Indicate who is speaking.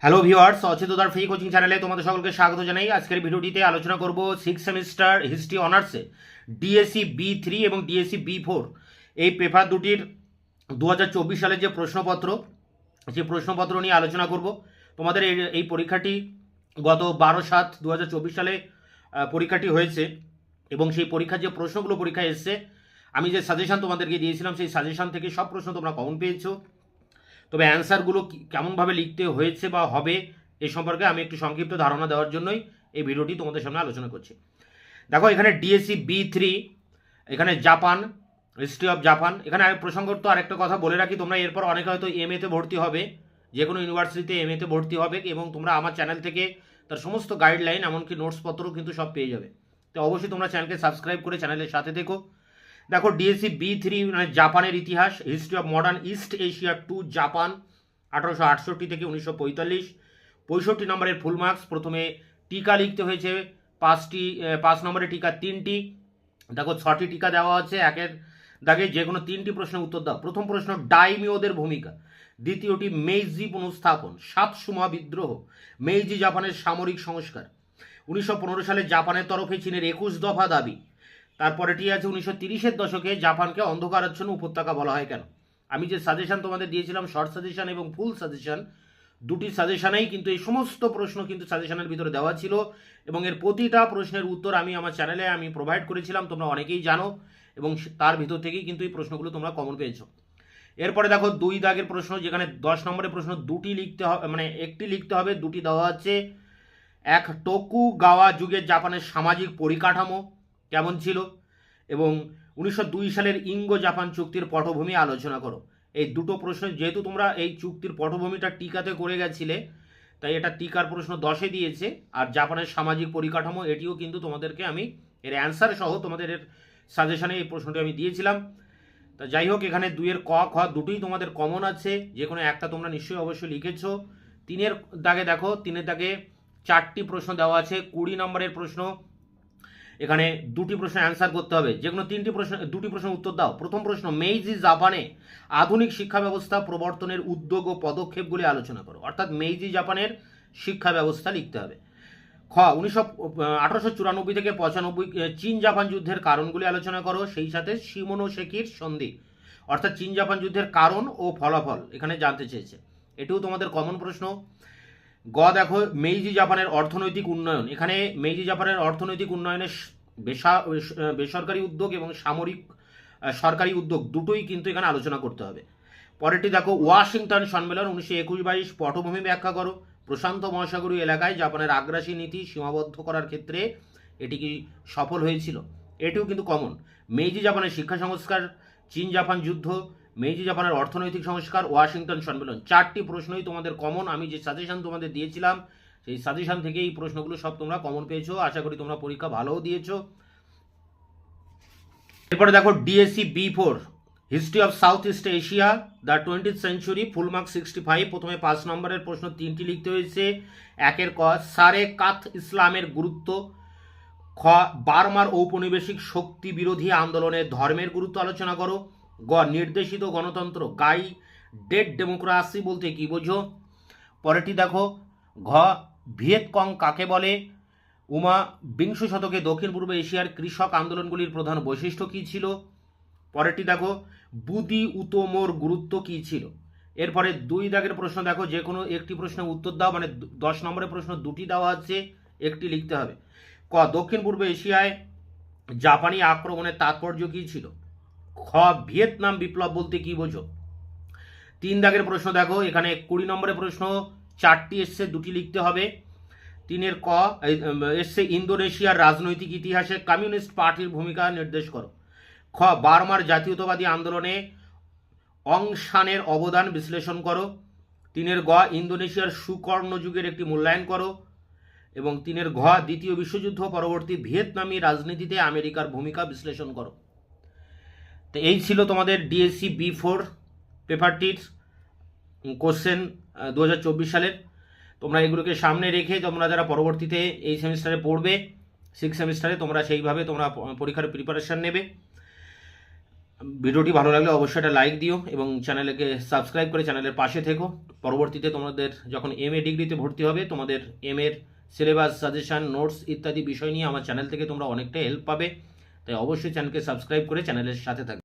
Speaker 1: Hello viewers, অচেতনার free coaching চ্যানেলে তোমাদের সকলকে স্বাগত জানাই। আজকের ভিডিওটিতে আলোচনা করব 6 সেমিস্টার হিস্ট্রি অনার্সে ডিএসসি বি3 এবং ডিএসসি বি4 এই পেপার দুটির 2024 সালের যে প্রশ্নপত্র, সেই প্রশ্নপত্র নিয়ে আলোচনা করব। তোমাদের এই পরীক্ষাটি গত 12/7/2024 সালে পরীক্ষাটি হয়েছে এবং সেই পরীক্ষার যে প্রশ্নগুলো পরীক্ষায় এসছে, আমি যে সাজেশন তোমাদেরকে দিয়েছিলাম সেই সাজেশন থেকে সব প্রশ্ন তোমরা কমন পেয়েছো। তবে অ্যান্সারগুলো কেমনভাবে লিখতে হয়েছে বা হবে এ সম্পর্কে আমি একটু সংক্ষিপ্ত ধারণা দেওয়ার জন্যই এই ভিডিওটি তোমাদের সামনে আলোচনা করছি। দেখো, এখানে ডিএসসি বি3, এখানে জাপান, হিস্ট্রি অফ জাপান। এখানে প্রসঙ্গত আরেকটা কথা বলে রাখি, তোমরা এরপর অনেকে হয়তো এমএতে ভর্তি হবে, যে কোনো ইউনিভার্সিটিতে এমএতে ভর্তি হবে এবং তোমরা আমার চ্যানেল থেকে তার সমস্ত গাইডলাইন এমনকি নোটসপত্রও কিন্তু সব পেয়ে যাবে। তো অবশ্যই তোমরা চ্যানেলকে সাবস্ক্রাইব করে চ্যানেলের সাথে থেকো। দেখো, ডিএসসি বি3 মানে জাপানের ইতিহাস, history of modern east Asia two Japan 1868 থেকে 1945। 65 নম্বরের ফুল মার্কস। প্রথমে টিকা লিখতে হয়েছে 5 নম্বরের টিকা 3টি। দেখো, 6টি টিকা দেওয়া আছে, একের দাগে যে কোনো 3টি প্রশ্নের উত্তর দাও। প্রথম প্রশ্ন, ডাইমিওদের ভূমিকা। দ্বিতীয়টি, মেইজি পুনঃস্থাপন, সাতসুমা বিদ্রোহ, মেইজি জাপানের সামরিক সংস্কার। 1915 সালে জাপানের তরফে চীনের 21 দফা দাবি। তারপরেটি আছে 1930-এর দশকে জাপানকে অন্ধকারাচ্ছন্ন উপত্যকা বলা হয় কেন। আমি যে সাজেশন তোমাদের দিয়েছিলাম, শর্ট সাজেশন এবং ফুল সাজেশন, দুটি সাজেশনেই কিন্তু এই সমস্ত প্রশ্ন কিন্তু সাজেশনের ভিতরে দেওয়া ছিল এবং এর প্রতিটা প্রশ্নের উত্তর আমি আমার চ্যানেলে আমি প্রোভাইড করেছিলাম, তোমরা অনেকেই জানো, এবং তার ভিতর থেকেই কিন্তু এই প্রশ্নগুলো তোমরা কমন পেয়েছো। এরপরে দেখো, 2 দাগের প্রশ্ন, যেখানে 10 নম্বরের প্রশ্ন দুটি লিখতে হবে, মানে একটি লিখতে হবে, দুটি দেওয়া আছে। এক, টোকুগাওয়া যুগের জাপানের সামাজিক পরিকাঠামো কেমন ছিল, এবং 1902 সালের ইঙ্গো জাপান চুক্তির পটভূমি আলোচনা করো। এই দুটো প্রশ্ন, যেহেতু তোমরা এই চুক্তির পটভূমিটা টিকাতে করে গেছিলে, তাই এটা টিকার প্রশ্ন 10-এ দিয়েছে। আর জাপানের সামাজিক পরিকাঠামো, এটিও কিন্তু তোমাদেরকে আমি এর অ্যান্সার সহ তোমাদের এর সাজেশনে এই প্রশ্নটি আমি দিয়েছিলাম। তা যাই হোক, এখানে 2-এর ক খ দুটোই তোমাদের কমন আছে, যে কোনো একটা তোমরা নিশ্চয়ই অবশ্যই লিখেছো। 3-এর দাগে দেখো, 3-এর দাগে 4টি প্রশ্ন দেওয়া আছে, 20 নম্বরের প্রশ্ন। এখানে দুটি প্রশ্ন অ্যান্সার করতে হবে, যে কোনো দুটি প্রশ্নের উত্তর দাও। প্রথম প্রশ্ন, মেইজি জাপানে আধুনিক শিক্ষা ব্যবস্থা প্রবর্তনের উদ্যোগ ও পদক্ষেপগুলি আলোচনা করো। অর্থাৎ মেইজি জাপানের শিক্ষা ব্যবস্থা লিখতে হবে। খ, 1894 থেকে 95 চীন জাপান যুদ্ধের কারণগুলি আলোচনা করো, সেই সাথে শিমোনোসেকির সন্ধি। অর্থাৎ চীন জাপান যুদ্ধের কারণ ও ফলাফল এখানে জানতে চেয়েছে, এটিও তোমাদের কমন প্রশ্ন। গ দেখো, মেইজি জাপানের অর্থনৈতিক উন্নয়ন। এখানে মেইজি জাপানের অর্থনৈতিক উন্নয়নের বেসরকারি উদ্যোগ এবং সামরিক সরকারি উদ্যোগ দুটোই কিন্তু এখানে আলোচনা করতে হবে। পরেরটি দেখো, ওয়াশিংটন সম্মেলন 1921-22 পটভূমি ব্যাখ্যা করো। প্রশান্ত মহাসাগরীয় এলাকায় জাপানের আগ্রাসী নীতি সীমাবদ্ধ করার ক্ষেত্রে এটি কি সফল হয়েছিল, এটিও কিন্তু কমন। মেইজি জাপানের শিক্ষা সংস্কার, চীন জাপান যুদ্ধ, মেইজি জাপানের অর্থনৈতিক সংস্কার, ওয়াশিংটন সম্মেলন, 4টি প্রশ্নই তোমাদের কমন। আমি যে সাজেশন তোমাদের দিয়েছিলাম সেই সাজেশন থেকে এই প্রশ্নগুলো সব তোমরা কমন পেয়েছো। আশা করি তোমরা পরীক্ষা ভালোও দিয়েছো। এরপরে দেখো, ডিএসসি বি4, history of south east Asia the 20th century, full mark 65। প্রথমে 5 নম্বরের প্রশ্ন 3টি লিখতে হয়েছে। একের ক, সারে কাত ইসলামের গুরুত্ব। খ, বার্মার ঔপনিবেশিক শক্তি বিরোধী আন্দোলনে ধর্মের গুরুত্ব আলোচনা করো। গ, নির্দেশিত গণতন্ত্র গাইডেড ডেমোক্রাসি বলতে কি বোঝো। পরেরটি দেখো, ঘ, ভিয়েতকং কাকে বলে। উমা, বিংশ শতকে দক্ষিণ পূর্ব এশিয়ার কৃষক আন্দোলনগুলির প্রধান বৈশিষ্ট্য কী ছিল। পরেরটি দেখো, বুদি উতোমোর গুরুত্ব কী ছিল। এরপরে 2 দাগের প্রশ্ন দেখো, যে কোনো একটি প্রশ্নের উত্তর দাও, মানে 10 নম্বরের প্রশ্ন দুটি দেওয়া আছে, একটি লিখতে হবে। ক, দক্ষিণ পূর্ব এশিয়ায় জাপানি আক্রমণের তাৎপর্য কী ছিল। খ, ভিয়েতনাম বিপ্লব বলতে কি বোঝো। 3 দাগের প্রশ্ন দেখো, এখানে 20 নম্বরের প্রশ্ন 4টি এসছে, দুটি লিখতে হবে। 3-এর ক এসছে, ইন্দোনেশিয়ার রাজনৈতিক ইতিহাসে কমিউনিস্ট পার্টির ভূমিকা নির্দেশ করো। খ, বার্মার জাতীয়তাবাদী আন্দোলনে অং সানের অবদান বিশ্লেষণ করো। 3-এর গ, ইন্দোনেশিয়ার সুকর্ণ যুগের একটি মূল্যায়ন করো। এবং 3-এর ঘ, দ্বিতীয় বিশ্বযুদ্ধ পরবর্তী ভিয়েতনামি রাজনীতিতে আমেরিকার ভূমিকা বিশ্লেষণ করো। তো এই ছিল তোমাদের ডিএসসি বি4 পেপারটির কোশ্চেন 2024 সালের। তোমরা এগুলোকে সামনে রেখে তোমরা যারা পরবর্তীতে এই সেমিস্টারে পড়বে, 6 সেমিস্টারে, তোমরা সেইভাবে তোমরা পরীক্ষার প্রিপারেশান নেবে। ভিডিওটি ভালো লাগলে অবশ্যই একটা লাইক দিও এবং চ্যানেলকে সাবস্ক্রাইব করে চ্যানেলের পাশে থেকো। পরবর্তীতে তোমাদের যখন MA ডিগ্রিতে ভর্তি হবে তোমাদের এর সিলেবাস, সাজেশন, নোটস ইত্যাদি বিষয় নিয়ে আমার চ্যানেল থেকে তোমরা অনেকটা হেল্প পাবে। তাই অবশ্যই চ্যানেলকে সাবস্ক্রাইব করে চ্যানেলের সাথে থাকবে।